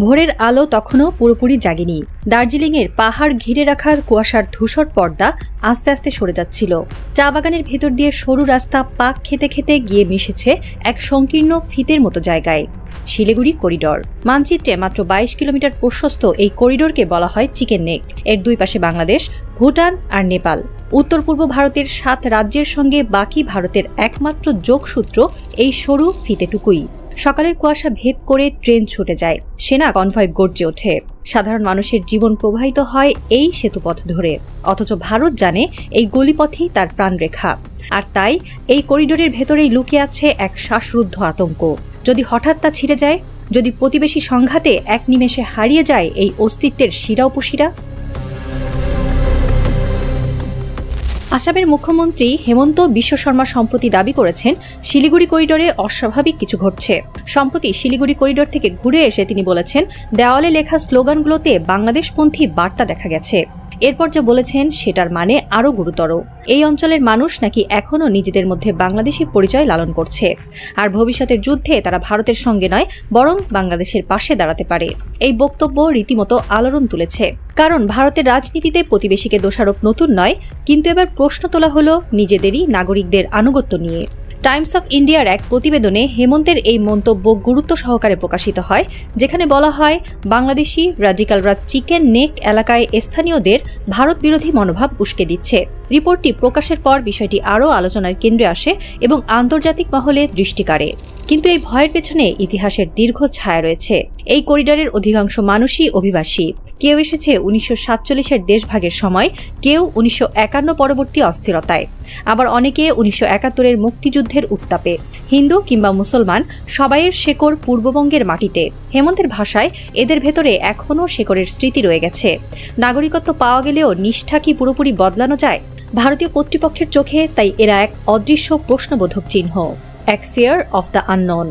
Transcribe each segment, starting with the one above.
ভোরের আলো তখনও পুরোপুরি জাগেনি। দার্জিলিংয়ের পাহাড় ঘিরে রাখার কুয়াশার ধূসর পর্দা আস্তে আস্তে সরে যাচ্ছিল। চা বাগানের ভেতর দিয়ে সরু রাস্তা পাক খেতে খেতে গিয়ে মিশেছে এক সংকীর্ণ ফিতের মতো জায়গায়। শিলিগুড়ি করিডোর মানচিত্রে মাত্র ২২ কিলোমিটার প্রশস্ত এই করিডোরকে বলা হয় চিকেন নেক। এর দুই পাশে বাংলাদেশ, ভুটান আর নেপাল। উত্তর পূর্ব ভারতের ৭ রাজ্যের সঙ্গে বাকি ভারতের একমাত্র যোগসূত্র এই সরু ফিতেটুকুই। সকালের কুয়াশা ভেদ করে ট্রেন ছুটে যায়, সেনা কনভয় গর্জে ওঠে, সাধারণ মানুষের জীবন প্রবাহিত হয় এই সেতুপথ ধরে। অথচ ভারত জানে এই গলিপথেই তার প্রাণরেখা। আর তাই এই করিডোরের ভেতরেই লুকিয়ে আছে এক শ্বাসরুদ্ধ আতঙ্ক। যদি হঠাৎ তা ছিঁড়ে যায়, যদি প্রতিবেশী সংঘাতে এক নিমেষে হারিয়ে যায় এই অস্তিত্বের শিরা উপশিরা। আসামের মুখ্যমন্ত্রী হেমন্ত বিশ্ব শর্মা সম্প্রতি দাবি করেছেন শিলিগুড়ি করিডোরে অস্বাভাবিক কিছু ঘটছে। সম্প্রতি শিলিগুড়ি করিডোর থেকে ঘুরে এসে তিনি বলেছেন, দেওয়ালে লেখা স্লোগানগুলোতে বাংলাদেশপন্থী বার্তা দেখা গেছে। এরপর যা বলেছেন সেটার মানে আরও গুরুতর। এই অঞ্চলের মানুষ নাকি এখনও নিজেদের মধ্যে বাংলাদেশি পরিচয় লালন করছে, আর ভবিষ্যতের যুদ্ধে তারা ভারতের সঙ্গে নয় বরং বাংলাদেশের পাশে দাঁড়াতে পারে। এই বক্তব্য রীতিমতো আলোড়ন তুলেছে, কারণ ভারতের রাজনীতিতে প্রতিবেশীকে দোষারোপ নতুন নয়, কিন্তু এবার প্রশ্ন তোলা হলো নিজেদেরই নাগরিকদের আনুগত্য নিয়ে। টাইমস অফ ইন্ডিয়ার এক প্রতিবেদনে হেমন্তের এই মন্তব্য গুরুত্ব সহকারে প্রকাশিত হয়, যেখানে বলা হয় বাংলাদেশি রাডিকালরা চিকেন নেক এলাকায় স্থানীয়দের ভারত বিরোধী মনোভাব উস্কে দিচ্ছে। রিপোর্টটি প্রকাশের পর বিষয়টি আরও আলোচনার কেন্দ্রে আসে এবং আন্তর্জাতিক মহলে দৃষ্টি কাড়ে। কিন্তু এই ভয়ের পেছনে ইতিহাসের দীর্ঘ ছায়া রয়েছে। এই করিডোরের অধিকাংশ মানুষই অভিবাসী। কেউ এসেছে ১৯৪৭-এর দেশভাগের সময়, কেউ ১৯৫১ পরবর্তী অস্থিরতায়, আবার অনেকে ১৯৭১-এর মুক্তিযুদ্ধের উত্তাপে। হিন্দু কিংবা মুসলমান, সবাইয়ের শেকড় পূর্ববঙ্গের মাটিতে। হেমন্তের ভাষায় এদের ভেতরে এখনও শেকড়ের স্মৃতি রয়ে গেছে। নাগরিকত্ব পাওয়া গেলেও নিষ্ঠা কি পুরোপুরি বদলানো যায়? ভারতীয় কর্তৃপক্ষের চোখে তাই এরা এক অদৃশ্য প্রশ্নবোধক চিহ্ন, এক ফিয়ার অফ দ্য আননোন।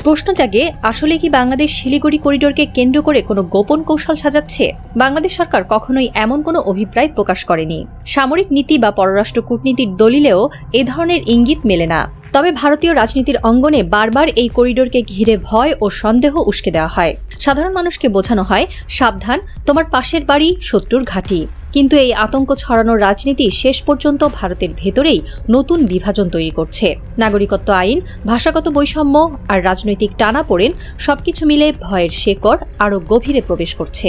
প্রশ্ন জাগে, আসলে কি বাংলাদেশ শিলিগুড়ি করিডোরকে কেন্দ্র করে কোনো গোপন কৌশল সাজাচ্ছে? বাংলাদেশ সরকার কখনোই এমন কোনো অভিপ্রায় প্রকাশ করেনি। সামরিক নীতি বা পররাষ্ট্র কূটনীতির দলিলেও এ ধরনের ইঙ্গিত মেলে না। তবে ভারতীয় রাজনীতির অঙ্গনে বারবার এই করিডোরকে ঘিরে ভয় ও সন্দেহ উস্কে দেওয়া হয়। সাধারণ মানুষকে বোঝানো হয়, সাবধান, তোমার পাশের বাড়ি শত্রুর ঘাঁটি। কিন্তু এই আতঙ্ক ছড়ানোর রাজনীতি শেষ পর্যন্ত ভারতের ভেতরেই নতুন বিভাজন তৈরি করছে। নাগরিকত্ব আইন, ভাষাগত বৈষম্য আর রাজনৈতিক টানাপোড়েন সবকিছু মিলে ভয়ের শেকড় আরও গভীরে প্রবেশ করছে।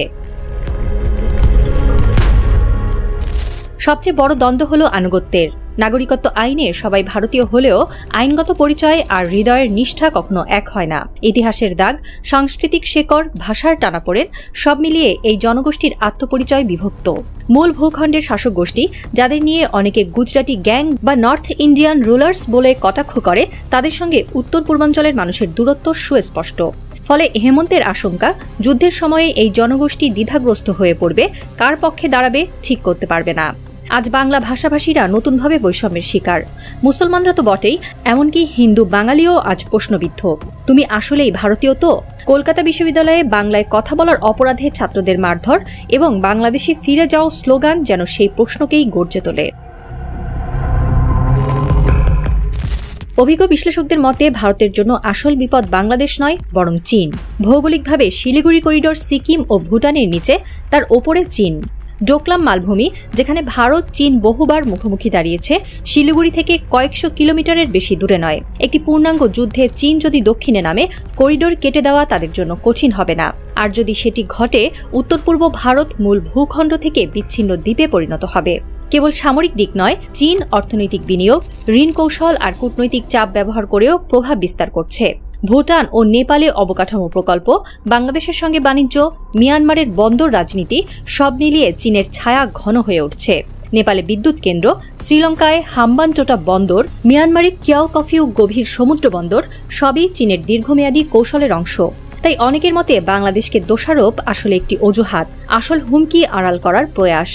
সবচেয়ে বড় দ্বন্দ্ব হল আনুগত্যের। নাগরিকত্ব আইনে সবাই ভারতীয় হলেও আইনগত পরিচয় আর হৃদয়ের নিষ্ঠা কখনো এক হয় না। ইতিহাসের দাগ, সাংস্কৃতিক শেকড়, ভাষার টানাপোড়েন সব মিলিয়ে এই জনগোষ্ঠীর আত্মপরিচয় বিভক্ত। মূল ভূখণ্ডের শাসক গোষ্ঠী, যাদের নিয়ে অনেকে গুজরাটি গ্যাং বা নর্থ ইন্ডিয়ান রুলার্স বলে কটাক্ষ করে, তাদের সঙ্গে উত্তর পূর্বাঞ্চলের মানুষের দূরত্ব সুস্পষ্ট। ফলে হেমন্তের আশঙ্কা, যুদ্ধের সময়ে এই জনগোষ্ঠী দ্বিধাগ্রস্ত হয়ে পড়বে, কার পক্ষে দাঁড়াবে ঠিক করতে পারবে না। আজ বাংলা ভাষাভাষীরা নতুনভাবে বৈষম্যের শিকার। মুসলমানরা তো বটেই, এমনকি হিন্দু বাঙালিও আজ প্রশ্নবিদ্ধ, তুমি আসলেই ভারতীয় তো? কলকাতা বিশ্ববিদ্যালয়ে বাংলায় কথা বলার অপরাধে ছাত্রদের মারধর এবং বাংলাদেশে ফিরে যাও স্লোগান যেন সেই প্রশ্নকেই গর্জে তোলে। অভিজ্ঞ বিশ্লেষকদের মতে ভারতের জন্য আসল বিপদ বাংলাদেশ নয় বরং চীন। ভৌগোলিকভাবে শিলিগুড়ি করিডোর সিকিম ও ভুটানের নিচে, তার ওপরে চীন। ডোকলাম মালভূমি, যেখানে ভারত চীন বহুবার মুখোমুখি দাঁড়িয়েছে, শিলিগুড়ি থেকে কয়েকশো কিলোমিটারের বেশি দূরে নয়। একটি পূর্ণাঙ্গ যুদ্ধে চীন যদি দক্ষিণে নামে, করিডোর কেটে দেওয়া তাদের জন্য কঠিন হবে না। আর যদি সেটি ঘটে, উত্তর পূর্ব ভারত মূল ভূখণ্ড থেকে বিচ্ছিন্ন দ্বীপে পরিণত হবে। কেবল সামরিক দিক নয়, চীন অর্থনৈতিক বিনিয়োগ, ঋণ কৌশল আর কূটনৈতিক চাপ ব্যবহার করেও প্রভাব বিস্তার করছে। ভুটান ও নেপালে অবকাঠামো প্রকল্প, বাংলাদেশের সঙ্গে বাণিজ্য, মিয়ানমারের বন্দর রাজনীতি সব মিলিয়ে চীনের ছায়া ঘন হয়ে উঠছে। নেপালে বিদ্যুৎ কেন্দ্র, শ্রীলঙ্কায় হাম্বানটোটা বন্দর, মিয়ানমারে কিয়াও কফিউ গভীর সমুদ্র বন্দর সবই চীনের দীর্ঘমেয়াদী কৌশলের অংশ। তাই অনেকের মতে বাংলাদেশকে দোষারোপ আসলে একটি অজুহাত, আসল হুমকি আড়াল করার প্রয়াস।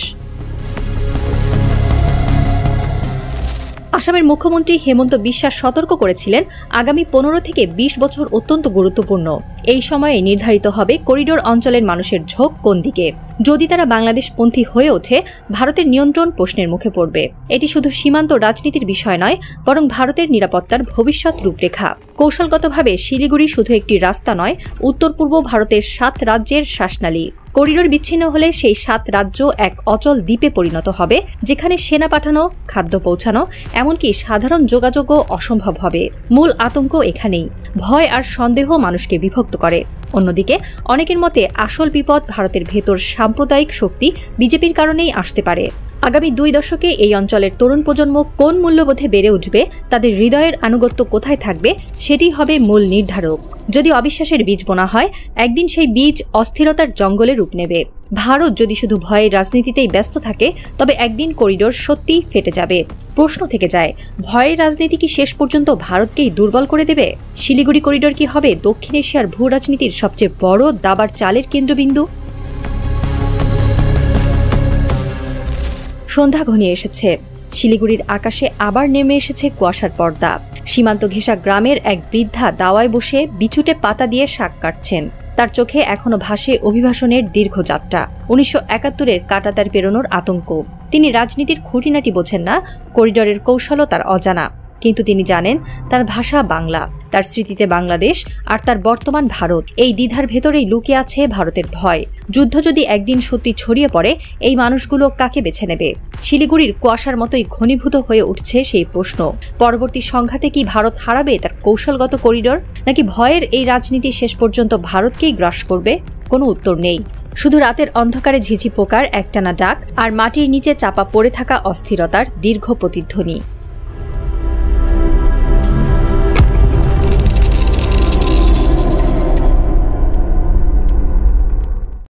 আসামের মুখ্যমন্ত্রী হেমন্ত বিশ্বাস সতর্ক করেছিলেন, আগামী 15 থেকে 20 বছর অত্যন্ত গুরুত্বপূর্ণ। এই সময়ে নির্ধারিত হবে করিডোর অঞ্চলের মানুষের ঝোঁক কোন দিকে। যদি তারা বাংলাদেশপন্থী হয়ে ওঠে, ভারতের নিয়ন্ত্রণ প্রশ্নের মুখে পড়বে। এটি শুধু সীমান্ত রাজনীতির বিষয় নয়, বরং ভারতের নিরাপত্তার ভবিষ্যৎ রূপরেখা। কৌশলগতভাবে শিলিগুড়ি শুধু একটি রাস্তা নয়, উত্তর পূর্ব ভারতের 7 রাজ্যের শ্বাসনালী। করিডোর বিচ্ছিন্ন হলে সেই 7 রাজ্য এক অচল দ্বীপে পরিণত হবে, যেখানে সেনা পাঠানো, খাদ্য পৌঁছানো, এমনকি সাধারণ যোগাযোগও অসম্ভব হবে। মূল আতঙ্ক এখানেই। ভয় আর সন্দেহ মানুষকে বিভক্ত করে। অন্যদিকে অনেকের মতে আসল বিপদ ভারতের ভেতর সাম্প্রদায়িক শক্তি বিজেপির কারণেই আসতে পারে। আগামী 2 দশকে এই অঞ্চলের তরুণ প্রজন্ম কোন মূল্যবোধে বেড়ে উঠবে, তাদের হৃদয়ের আনুগত্য কোথায় থাকবে, সেটি হবে মূল নির্ধারক। যদি অবিশ্বাসের বীজ বোনা হয়, একদিন সেই বীজ অস্থিরতার জঙ্গলে রূপ নেবে। ভারত যদি শুধু ভয়ের রাজনীতিতেই ব্যস্ত থাকে, তবে একদিন করিডোর সত্যিই ফেটে যাবে। প্রশ্ন থেকে যায়, ভয়ের রাজনীতি কি শেষ পর্যন্ত ভারতকেই দুর্বল করে দেবে? শিলিগুড়ি করিডোর কি হবে দক্ষিণ এশিয়ার ভূ রাজনীতির সবচেয়ে বড় দাবার চালের কেন্দ্রবিন্দু? সন্ধ্যা ঘনিয়ে এসেছে। শিলিগুড়ির আকাশে আবার নেমে এসেছে কুয়াশার পর্দা। সীমান্ত ঘেঁষা গ্রামের এক বৃদ্ধা দাওয়ায় বসে বিছুটে পাতা দিয়ে শাক কাটছেন। তার চোখে এখনো ভাসে অভিবাসনের দীর্ঘ যাত্রা, 1971-এর কাঁটাতার পেরোনোর আতঙ্ক। তিনি রাজনীতির খুঁটিনাটি বোঝেন না, করিডোরের কৌশলও তার অজানা। কিন্তু তিনি জানেন তার ভাষা বাংলা, তার স্মৃতিতে বাংলাদেশ, আর তার বর্তমান ভারত। এই দ্বিধার ভেতরেই লুকিয়ে আছে ভারতের ভয়। যুদ্ধ যদি একদিন সত্যি ছড়িয়ে পড়ে, এই মানুষগুলো কাকে বেছে নেবে? শিলিগুড়ির কুয়াশার মতোই ঘনীভূত হয়ে উঠছে সেই প্রশ্ন। পরবর্তী সংঘাতে কি ভারত হারাবে তার কৌশলগত করিডোর, নাকি ভয়ের এই রাজনীতি শেষ পর্যন্ত ভারতকেই গ্রাস করবে? কোনো উত্তর নেই। শুধু রাতের অন্ধকারে ঝিঝি পোকার একটানা ডাক আর মাটির নিচে চাপা পড়ে থাকা অস্থিরতার দীর্ঘ প্রতিধ্বনি।